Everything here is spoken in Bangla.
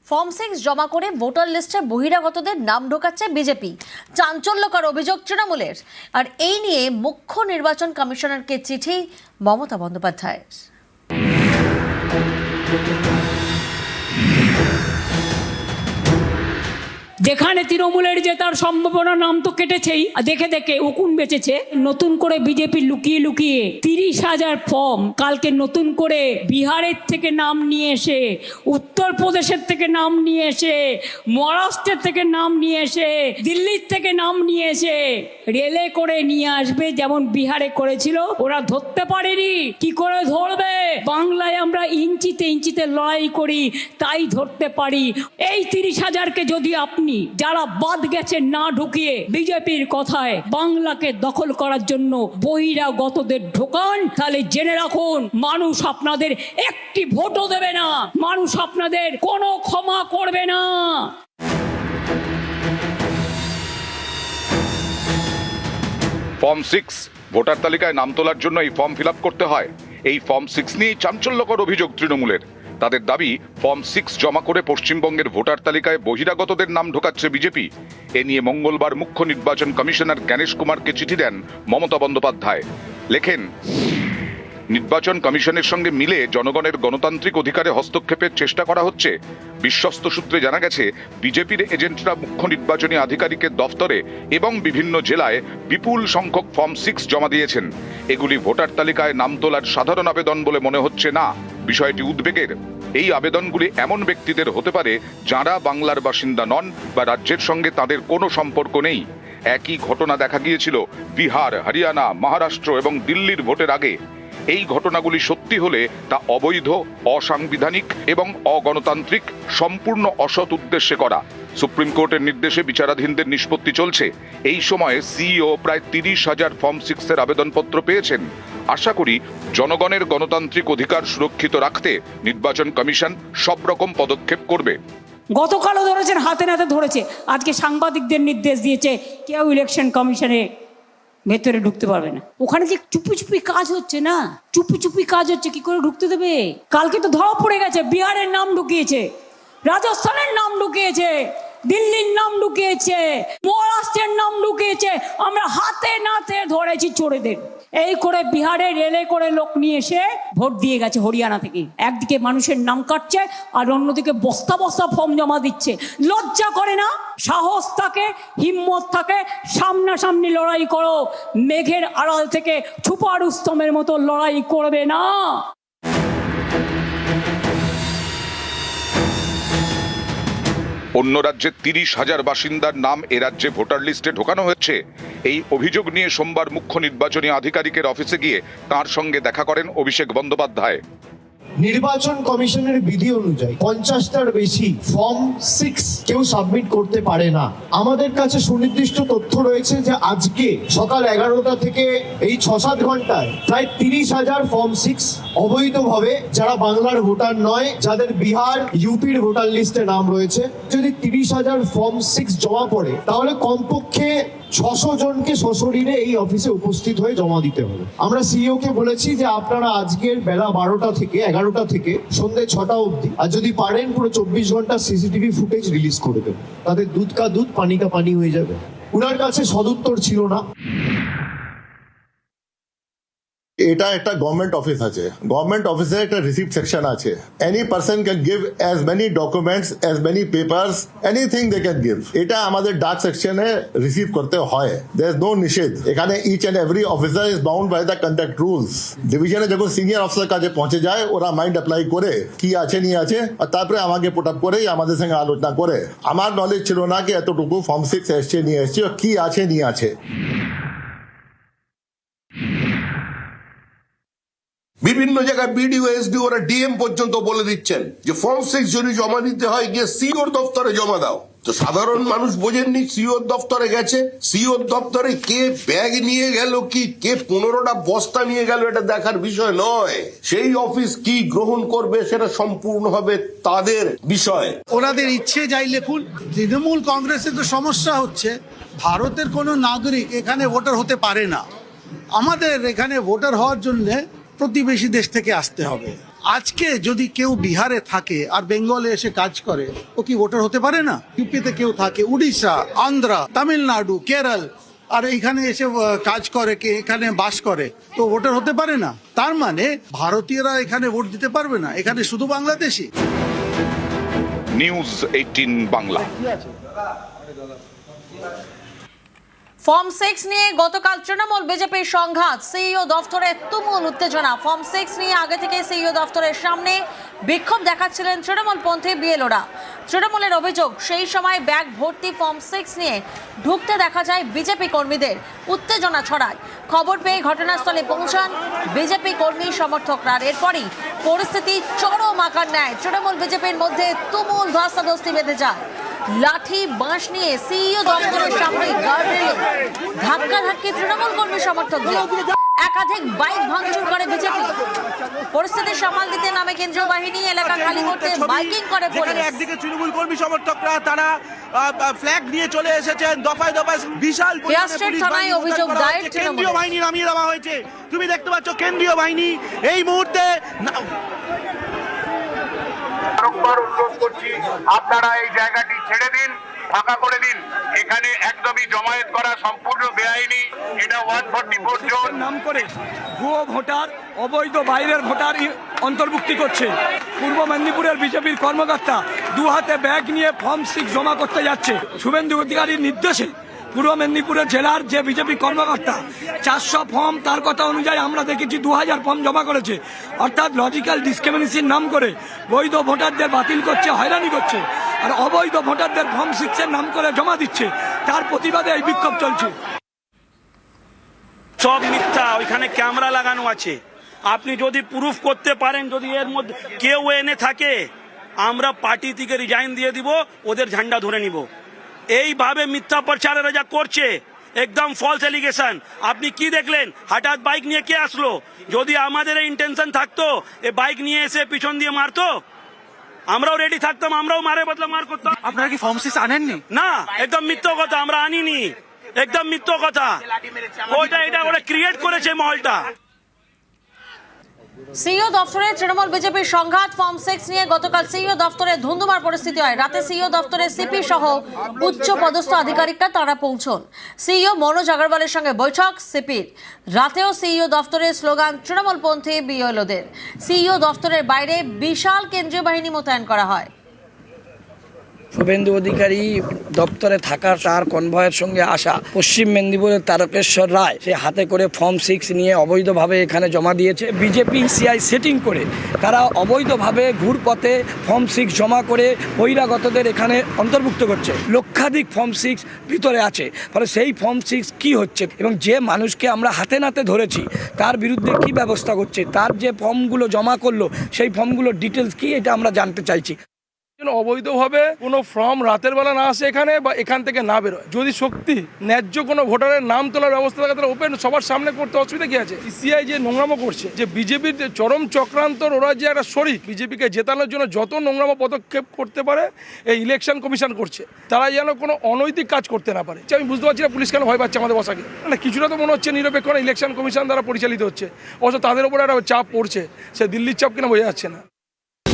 ফর্ম 6 জমা করে ভোটার লিস্টে বহিরাগতদের নাম ঢোকাচ্ছে বিজেপি। চাঞ্চল্যকর অভিযোগ তৃণমূলের। আর এই নিয়ে মুখ্য নির্বাচন কমিশনারকে চিঠি মমতা বন্দ্যোপাধ্যায়ের। যেখানে তৃণমূলের জেতার সম্ভাবনা নাম তো কেটেছেই, দেখে দেখে উকুন বেঁচেছে। নতুন করে বিজেপি লুকিয়ে লুকিয়ে 30,000 ফর্ম কালকে নতুন করে বিহারের থেকে নাম নিয়ে এসে, উত্তরপ্রদেশের থেকে নাম নিয়ে এসে, মহারাষ্ট্রের থেকে নাম নিয়ে এসে, দিল্লির থেকে নাম নিয়ে এসে রেলে করে নিয়ে আসবে, যেমন বিহারে করেছিল। ওরা ধরতে পারেনি, কি করে ধরবে? বাংলায় আমরা ইঞ্চিতে ইঞ্চিতে লড়াই করি, তাই ধরতে পারি। এই 30,000কে যদি আপনি যারা বাদ গেছে না ঢুকিয়ে বিজেপির কথায় বাংলাকে দখল করার জন্য বহিরাগতদের ঢোকান, তাহলে জেনে রাখুন মানুষ আপনাদের একটি ভোটও দেবে না, মানুষ আপনাদের কোনো ক্ষমা করবে না। ফর্ম 6 ভোটার তালিকায় নাম তোলার জন্য এই ফর্ম ফিল আপ করতে হয়। এই ফর্ম 6 নিয়ে চাঞ্চল্যকর অভিযোগ তৃণমূলের। তাদের দাবি, ফর্ম 6 জমা করে পশ্চিমবঙ্গের ভোটার তালিকায় বহিরাগতদের নাম ঢোকাচ্ছে বিজেপি। এ নিয়ে মঙ্গলবার মুখ্য নির্বাচন কমিশনার জ্ঞানেশ কুমারকে চিঠি দেন মমতা বন্দ্যোপাধ্যায়। লেখেন, নির্বাচন কমিশনের সঙ্গে মিলে জনগণের গণতান্ত্রিক অধিকারে হস্তক্ষেপের চেষ্টা করা হচ্ছে। বিশ্বস্ত সূত্রে জানা গেছে, বিজেপির এজেন্টরা মুখ্য নির্বাচনী আধিকারিকের দফতরে এবং বিভিন্ন জেলায় বিপুল সংখ্যক ফর্ম 6 জমা দিয়েছেন। এগুলি ভোটার তালিকায় নাম তোলার সাধারণ আবেদন বলে মনে হচ্ছে না। বিষয়টি উদ্বেগের। এই আবেদনগুলি এমন ব্যক্তিদের হতে পারে যারা বাংলার বাসিন্দা নন বা রাজ্যের সঙ্গে তাদের কোনো সম্পর্ক নেই। একই ঘটনা দেখা গিয়েছিল বিহার, হরিয়ানা, মহারাষ্ট্র এবং দিল্লির ভোটের আগে। এই ঘটনাগুলি সত্যি হলে তা অবৈধ, অসাংবিধানিক এবং অগণতান্ত্রিক, সম্পূর্ণ অসৎ উদ্দেশ্যে করা। সুপ্রিম কোর্টের নির্দেশে বিচারাধীনদের নিষ্পত্তি চলছে। এই সময়ে সিইও প্রায় 30,000 ফর্ম 6 এর আবেদনপত্র পেয়েছেন। আশা করি জনগণের গণতান্ত্রিক অধিকার সুরক্ষিত রাখতে নির্বাচন কমিশন সব রকম পদক্ষেপ করবে। গতকালও ধরেছেন, হাতে নাতে ধরেছে। আজকে সাংবাদিকদের নির্দেশ দিয়েছে কেউ ইলেকশন কমিশনে ভেতরে ঢুকতে পারবে না। ওখানে যে চুপি চুপি কাজ হচ্ছে না, চুপি চুপি কাজ হচ্ছে, কি করে ঢুকতে দেবে? কালকে তো ধরা পড়ে গেছে, বিহারের নাম ঢুকিয়েছে, রাজস্থানের নাম ঢুকিয়েছে, দিল্লির নাম ঢুকিয়েছে, মহারাষ্ট্রের নাম ঢুকিয়েছে। আমরা হাতে নাতে ধরেছি চোরেদের। এই করে বিহারে রেলে করে লোক নিয়ে এসে ভোট দিয়ে গেছে হরিয়ানা থেকে। একদিকে মানুষের নাম কাটছে আর অন্যদিকে বস্তা বস্তা ফর্ম জমা দিচ্ছে। লজ্জা করে না? সাহস থাকে, হিম্মত থাকে, সামনাসামনি লড়াই করো। মেঘের আড়াল থেকে ছুপা রুস্তমের মতো লড়াই করবে না। অন্য রাজ্যের 30,000 বাসিন্দার নাম এ রাজ্যে ভোটার লিস্টে ঢোকানো হচ্ছে। এই অভিযোগ নিয়ে সোমবার মুখ্য নির্বাচনী আধিকারিকের অফিসে গিয়ে তাঁর সঙ্গে দেখা করেন অভিষেক বন্দ্যোপাধ্যায়। নির্বাচন কমিশনের বিধি অনুযায়ী 50টার বেশি ফর্ম 6 কেউ সাবমিট করতে পারে না। আমাদের কাছে সুনির্দিষ্ট তথ্য রয়েছে যে আজকে সকাল 11টা থেকে এই 6-7 ঘন্টায় প্রায় 30,000 ফর্ম 6 অবৈধভাবে, যারা বাংলার ভোটার নয়, যাদের বিহার, ইউপির ভোটার লিস্টে নাম রয়েছে, যদি 30,000 ফর্ম 6 জমা পড়ে, তাহলে কমপক্ষে 600 জনকে সশরীরে এই অফিসে উপস্থিত হয়ে জমা দিতে হবে। আমরা সিইও কে বলেছি যে আপনারা আজকের বেলা 12টা থেকে 11টা থেকে সন্ধ্যে 6টা অবধি, আর যদি পারেন পুরো 24 ঘন্টা সিসিটিভি ফুটেজ রিলিজ করে দেবেন। তাদের দুধ কা দুধ, পানি কা পানি হয়ে যাবে। উনার কাছে সদুত্তর ছিল না। এটা একটা গভর্নমেন্ট অফিস আছে, গভর্নমেন্ট অফিসে একটা রিসিপ্ট সেকশন আছে। Any person can give as many documents, as many papers, anything they can give. এটা আমাদের ডাক সেকশনে রিসিভ করতে হয়। দেয়ার ইজ নো নিষেধ। এখানে each and every officer is bound by the conduct rules. ডিভিশনে যখন সিনিয়র অফিসার কাছে পৌঁছে যায়, ওরা মাইন্ড অ্যাপ্লাই করে কি আছে নিয়ে আছে, আর তারপরে আমাকে পুট আপ করে আমাদের সঙ্গে আলোচনা করে। আমার নলেজ ছিল না কি এতটুকু ফর্ম 6 এসছে নিয়ে এসছে, কি আছে নিয়ে আছে। বিভিন্ন জায়গায় বিডিও, এসডিও, ওরা ডিএম পর্যন্ত বলে দিচ্ছেন যে ফর্ম 6 যদি জমা দিতে হয় গিয়ে সিওর দপ্তরে জমা দাও। তো সাধারণ মানুষ বোঝেননি, সিওর দপ্তরে গেছে, সিওর দপ্তরে কে ব্যাগ নিয়ে গেল, কি কে 15টা বস্তা নিয়ে গেল, এটা দেখার বিষয় নয়। সেই অফিস কি গ্রহণ করবে সেটা সম্পূর্ণভাবে তাদের বিষয়। ওনাদের ইচ্ছে যাই লেখুন। তৃণমূল কংগ্রেসের তো সমস্যা হচ্ছে, ভারতের কোনো নাগরিক এখানে ভোটার হতে পারে না। আমাদের এখানে ভোটার হওয়ার জন্য প্রতিবেশী দেশ থেকে আসতে হবে। আজকে যদি কেউ বিহারে থাকে আর বেঙ্গলে এসে কাজ করে, ও কি ভোটার হতে পারে না? ইউপিতে কেউ থাকে, উড়িষ্যা, আন্ধ্রা, তামিলনাড়ু, কেরল, আর এখানে এসে কাজ করে, কে এখানে বাস করে, তো ভোটার হতে পারে না? তার মানে ভারতীয়রা এখানে ভোট দিতে পারবে না, এখানে শুধু বাংলাদেশি। নিউজ 18 বাংলা। ফর্ম 6 নিয়ে গতকাল তৃণমূল বিজেপির সংঘাত, সিইও দফতরে তুমুল উত্তেজনা। ফর্ম 6 নিয়ে আগে থেকে সিইও দফতরের সামনে বিক্ষোভ দেখাচ্ছিলেন তৃণমূলপন্থী বিএলওরা। তৃণমূলের অভিযোগ, সেই সময় ব্যাগ ভর্তি ফর্ম 6 নিয়ে ঢুকতে দেখা যায় বিজেপি কর্মীদের। উত্তেজনা ছড়ায়। খবর পেয়ে ঘটনাস্থলে পৌঁছান বিজেপি কর্মী সমর্থকরা। এরপরই পরিস্থিতি চরম আকার নেয়। তৃণমূল বিজেপির মধ্যে তুমুল ধস্তাধস্তি বেঁধে যায়। লাঠি বাঁশ নিয়ে সিইও দফতরের সামনে গার্ডরেলে ধাক্কাধাক্কি তৃণমূল কর্মী সমর্থকদের। একাধিক বাইক ভাঙচুর করে বিজেপি। পরিস্থিতি সামাল দিতে নামে কেন্দ্রীয় বাহিনী, এলাকা খালি করতে মাইকিং করে পুলিশ। একদিকে তৃণমূল কর্মী সমর্থকরা তারা ফ্ল্যাগ নিয়ে চলে এসেছেন, দফায় দফায় বিশাল থানায় অভিযোগ দায়ের। কেন্দ্রীয় বাহিনী নামিয়ে দেওয়া হয়েছে। তুমি দেখতে পাচ্ছ কেন্দ্রীয় বাহিনী এই মুহূর্তে। বারংবার অনুরোধ করছি, আপনারা এই জায়গাটি ছেড়ে দিন, ফাঁকা করে দিন। এখানে একদমই জমায়েত করা সম্পূর্ণ বেআইনি। এটা 144 জন নাম করে ভুয়ো ভোটার, অবৈধ বাইরের ভোটার অন্তর্ভুক্তি করছে। পূর্ব মেদিনীপুরের বিজেপির কর্মকর্তা দু হাতে ব্যাগ নিয়ে ফর্ম 6 জমা করতে যাচ্ছে। শুভেন্দু অধিকারীর নির্দেশে পূর্ব মেদিনীপুরের জেলার যে বিজেপি কর্মকর্তা 400 ফর্ম, তার কথা অনুযায়ী আমরা দেখেছি 2000 ফর্ম জমা করেছে। অর্থাৎ লজিক্যাল ডিসক্রিমিনেশন নাম করে বৈধ ভোটারদের বাতিল করছে, হয়রানি করছে, আর অবৈধ ভোটারদের ফর্ম 6 এর নাম করে জমা দিচ্ছে। তার প্রতিবাদে এই বিক্ষোভ চলছে। সব মিথ্যা, ওইখানে ক্যামেরা লাগানো আছে। আপনি যদি প্রুফ করতে পারেন, যদি এর মধ্যে কেউ এনে থাকে, আমরা পার্টি থেকে রিজাইন দিয়ে দিব, ওদের ঝান্ডা ধরে নিব। এইভাবে মিথ্যা প্রচারেরা যা করছে, একদম ফলস এলিগেশন। আপনি কি দেখলেন? হঠাৎ বাইক নিয়ে কে আসলো? যদি আমাদের ইন্টেনশন থাকতো, এ বাইক নিয়ে এসে পিছন দিয়ে মারতো, আমরাও রেডি থাকতাম, আমরাও মারে বদলে মার করতাম। আপনারা কি ফর্ম 6 আনেননি? না, একদম মিথ্যা কথা, আমরা আনিনি, একদম মিথ্যা কথা। ওটা এটা ওরা ক্রিয়েট করেছে মহলটা। সিইও দফতরে তৃণমূল বিজেপির সংঘাত। ফর্ম 6 নিয়ে গতকাল সিইও দফতরে ধুন্ধুমার পরিস্থিতি হয়। রাতে সিইও দফতরে সিপি সহ উচ্চ পদস্থ আধিকারিকরা তারা পৌঁছন। সিইও মনোজ আগরওয়ালের সঙ্গে বৈঠক সিপির। রাতেও সিইও দফতরে স্লোগান তৃণমূলপন্থী বিএলওদের। সিইও দফতরের বাইরে বিশাল কেন্দ্রীয় বাহিনী মোতায়েন করা হয়। শুভেন্দু অধিকারী দপ্তরে থাকার তার কনভয়ের সঙ্গে আসা পশ্চিম মেদিনীপুরের তারকেশ্বর রায়, সে হাতে করে ফর্ম 6 নিয়ে অবৈধভাবে এখানে জমা দিয়েছে। বিজেপি সিআই সেটিং করে তারা অবৈধভাবে ঘুরপথে ফর্ম 6 জমা করে বহিরাগতদের এখানে অন্তর্ভুক্ত করছে। লক্ষাধিক ফর্ম 6 ভিতরে আছে। ফলে সেই ফর্ম 6 কি হচ্ছে এবং যে মানুষকে আমরা হাতে নাতে ধরেছি তার বিরুদ্ধে কি ব্যবস্থা করছে, তার যে ফর্মগুলো জমা করলো সেই ফর্মগুলোর ডিটেলস কি, এটা আমরা জানতে চাইছি। অবৈধভাবে কোনো ফর্ম রাতের বেলা না আসে এখানে বা এখান থেকে না বেরোয়। যদি সত্যি ন্যায্য কোনো ভোটারের নাম তোলার ব্যবস্থা থাকে তাহলে ওপেন সবার সামনে করতে অসুবিধা কি আছে? সিআই যে নোংরামো করছে, যে বিজেপির চরম চক্রান্তর, ওরা যে একটা শরিক, বিজেপিকে জেতানোর জন্য যত নোংরামো পদক্ষেপ করতে পারে এই ইলেকশন কমিশন করছে। তারা যেন কোনো অনৈতিক কাজ করতে না পারে। আমি বুঝতে পারছি না পুলিশ কেন ভয় পাচ্ছে আমাদের বসাকে। মানে কিছুটা তো মনে হচ্ছে নিরপেক্ষ ইলেকশন কমিশন দ্বারা পরিচালিত হচ্ছে, অবশ্য তাদের উপরে একটা চাপ পড়ছে, সে দিল্লির চাপ কিনা বোঝা যাচ্ছে না।